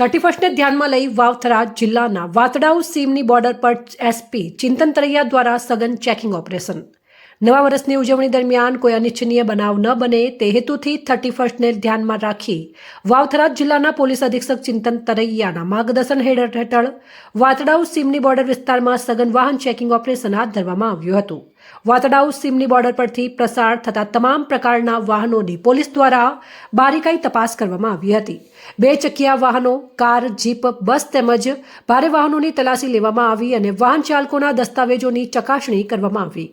31 ને ધ્યાનમાં લઈ વાવથરા જિલ્લાના વાતડાઉ સીમની બોર્ડર પર એસપી ચિંતન તરૈયા દ્વારા સઘન ચેકિંગ ઓપરેશન। નવા વર્ષની ઉજવણી દરમિયાન કોઈ અનિચ્છનીય બનાવ ન બને તે હેતુથી 31 ને ધ્યાનમાં રાખી વાવથરા જિલ્લાના પોલીસ અધિક્ષક ચિંતન તરૈયાના માર્ગદર્શન હેઠળ વાતડાઉ સીમની બોર્ડર વિસ્તારમાં સઘન વાહન ચેકિંગ ઓપરેશન હાથ ધરવામાં આવ્યું હતું। વાતડાઉ સીમની બોર્ડર પરથી પ્રસાર થતા તમામ પ્રકારના વાહનોની પોલીસ દ્વારા બારીકાઈ તપાસ કરવામાં આવી હતી। 2 ચકિયા વાહનો, કાર, જીપ, બસ તેમજ ભારે વાહનોની તલાશી લેવામાં આવી અને વાહન ચાલકોના દસ્તાવેજોની ચકાસણી કરવામાં આવી।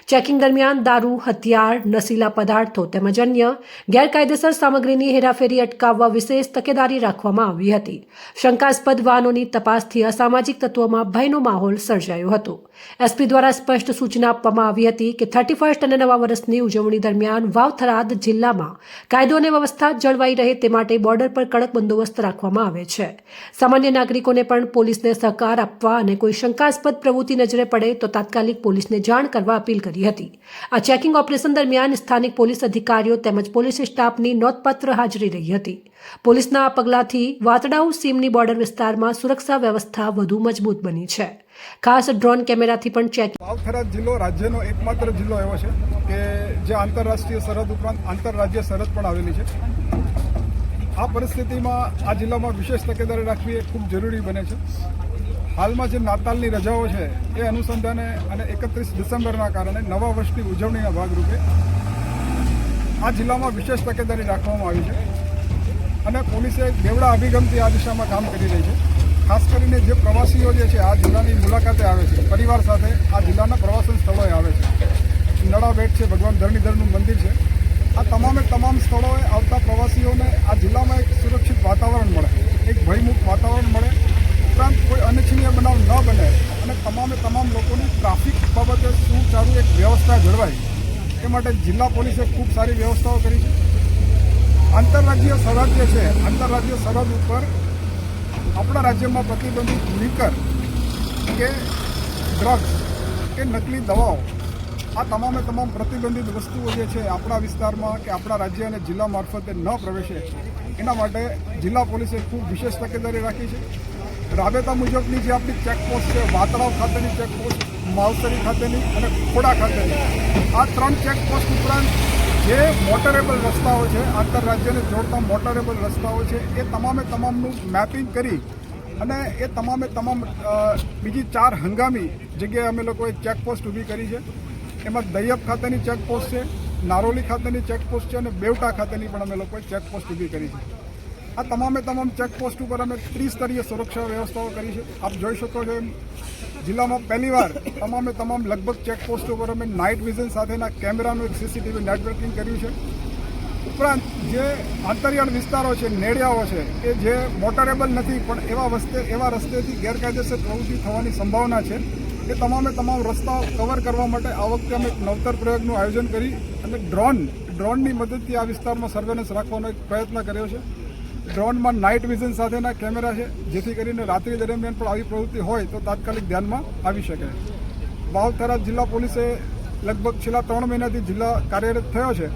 ચેકિંગ દરમિયાન દારૂ, હથિયાર, નશીલા પદાર્થો તેમજ અન્ય ગેરકાયદેસર સામગ્રીની હેરાફેરી અટકાવવા વિશેષ તકેદારી રાખવામાં આવી હતી। શંકાસ્પદ વાહનોની તપાસથી અસામાજિક તત્વોમાં ભયનો માહોલ સર્જાયો હતો। એસપી દ્વારા સ્પષ્ટ સૂચના આપવામાં આવી હતી કે 31 અને નવા વર્ષની ઉજવણી દરમિયાન વાવથરા જિલ્લામાં કાયદો અને વ્યવસ્થા જળવાઈ રહે તે માટે બોર્ડર પર કડક બંદોબસ્ત રાખવામાં આવે છે। સામાન્ય નાગરિકોને પણ પોલીસને સહકાર આપવા અને કોઈ શંકાસ્પદ પ્રવૃત્તિ નજરે પડે તો તાત્કાલિક પોલીસને જાણ કરવા અપીલ કરી હતી। આ ચેકિંગ ઓપરેશન દરમિયાન સ્થાનિક પોલીસ અધિકારીઓ તેમજ પોલીસ સ્ટાફની નોંધપાત્ર હાજરી રહી હતી। પોલીસના આ પગલાંથી વાતડાઉ સીમની બોર્ડર વિસ્તારમાં સુરક્ષા વ્યવસ્થા વધુ મજબૂત બની છે। ખાસ ડ્રોન કેમેરાથી પણ ચેકિંગ। વાવથરા જિલ્લો રાજ્યનો એકમાત્ર જિલ્લો એવો છે કે જે આંતરરાષ્ટ્રીય સરહદ ઉપરાંત આંતરરાજ્ય સરહદ પણ આવેલી છે। આ પરિસ્થિતિમાં આ જિલ્લામાં વિશેષ તકેદારી રાખવી એ ખૂબ જરૂરી બને છે। હાલમાં જે નાતાલની રજાઓ છે એ અનુસંધાને અને 31 ડિસેમ્બરના કારણે નવા વર્ષની ઉજવણીના ભાગરૂપે આ જિલ્લામાં વિશેષ તકેદારી રાખવામાં આવી છે અને પોલીસે બેવડા અભિગમથી આ દિશામાં કામ કરી રહી છે। ખાસ કરીને જે પ્રવાસીઓ જે છે આ જિલ્લાની મુલાકાતે આવે છે, પરિવાર સાથે આ જિલ્લાના પ્રવાસન સ્થળોએ આવે છે, નળાબેટ છે, ભગવાન ધરણીધરનું મંદિર છે, આ તમામ સ્થળોએ આવતા પ્રવાસીઓને આ જિલ્લામાં એક સુરક્ષિત વાતાવરણ મળે, એક ભયમુક્ત વાતાવરણ મળે, ઉપરાંત કોઈ અનિચ્છનીય બનાવ ન બને અને તમામ લોકોની ટ્રાફિક બાબતે સુચારું એક વ્યવસ્થા જળવાય એ માટે જિલ્લા પોલીસે ખૂબ સારી વ્યવસ્થાઓ કરી છે। આંતરરાજ્ય સરહદ જે છે, આંતરરાજ્ય સરહદ ઉપર આપણા રાજ્યમાં પ્રતિબંધિત લીકર કે ડ્રગ્સ કે નકલી દવાઓ આ તમામ પ્રતિબંધિત વસ્તુઓ જે છે આપણા વિસ્તારમાં કે આપણા રાજ્ય અને જિલ્લા મારફતે ન પ્રવેશે એના માટે જિલ્લા પોલીસે ખૂબ વિશેષ તકેદારી રાખી છે। રાબેતા મુજબની જે આપણી ચેકપોસ્ટ છે, વાતડાવ ખાતેની ચેકપોસ્ટ, માવસરી ખાતેની અને ખોડા ખાતેની, આ 3 ચેકપોસ્ટ ઉપરાંત જે મોટરેબલ રસ્તાઓ છે, આંતરરાજ્યને જોડતા મોટરેબલ રસ્તાઓ છે એ તમામનું મેપિંગ કરી અને એ તમામ બીજી 4 હંગામી જગ્યાએ અમે લોકોએ ચેકપોસ્ટ ઊભી કરી છે। એમાં દૈયબ ખાતેની ચેકપોસ્ટ છે, નારોલી ખાતેની ચેકપોસ્ટ છે અને બેવટા ખાતેની પણ અમે લોકોએ ચેકપોસ્ટ ઊભી કરી છે। આ તમામ ચેકપોસ્ટ ઉપર અમે ત્રિસ્તરીય સુરક્ષા વ્યવસ્થાઓ કરી છે। આપ જોઈ શકો છો એમ જિલ્લામાં પહેલીવાર તમામ લગભગ ચેકપોસ્ટ ઉપર અમે નાઇટ વિઝન સાથેના કેમેરાનું એક સીસીટીવી નેટવર્કિંગ કર્યું છે। ઉપરાંત જે આંતરિયાળ વિસ્તારો છે, નેડિયાઓ છે કે જે મોટરેબલ નથી પણ એવા રસ્તેથી ગેરકાયદેસર પ્રવૃત્તિ થવાની સંભાવના છે એ તમામ રસ્તાઓ કવર કરવા માટે આ વખતે અમે એક નવતર પ્રયોગનું આયોજન કરી અને ડ્રોનની મદદથી આ વિસ્તારમાં સર્વેલન્સ રાખવાનો એક પ્રયત્ન કર્યો છે। ડ્રોનમાં નાઇટ વિઝન સાથેના કેમેરા છે જેથી કરીને રાત્રિ દરમિયાન પણ આવી પ્રવૃત્તિ હોય તો તાત્કાલિક ધ્યાનમાં આવી શકે। વાવથરા જિલ્લા પોલીસે લગભગ છેલ્લા 3 મહિનાથી જિલ્લા કાર્યરત થયો છે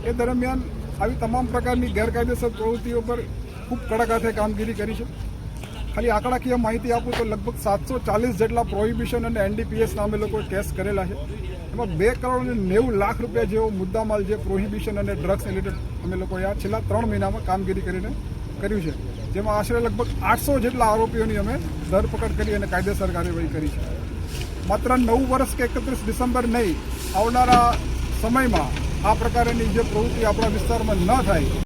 એ દરમિયાન આવી તમામ પ્રકારની ગેરકાયદેસર પ્રવૃત્તિઓ પર ખૂબ કડક હાથે કામગીરી કરી છે। ખાલી આંકડાકીય માહિતી આપું તો લગભગ 740 જેટલા પ્રોહિબિશન અને એનડીપીએસના અમે લોકોએ કેસ કરેલા છે। એમાં 2 કરોડ અને 90 લાખ રૂપિયા જેવો મુદ્દામાલ જે પ્રોહિબિશન અને ડ્રગ્સ રિલેટેડ અમે લોકોએ આ છેલ્લા 3 મહિનામાં કામગીરી કરીને કર્યું છે, જેમાં આશરે લગભગ 800 જેટલા આરોપીઓની અમે ધરપકડ કરી અને કાયદેસર કાર્યવાહી કરી છે। માત્ર નવું વર્ષ કે 31 ડિસેમ્બર નહીં, આવનારા સમયમાં આ પ્રકારની જે પ્રવૃત્તિ આપણા વિસ્તારમાં ન થાય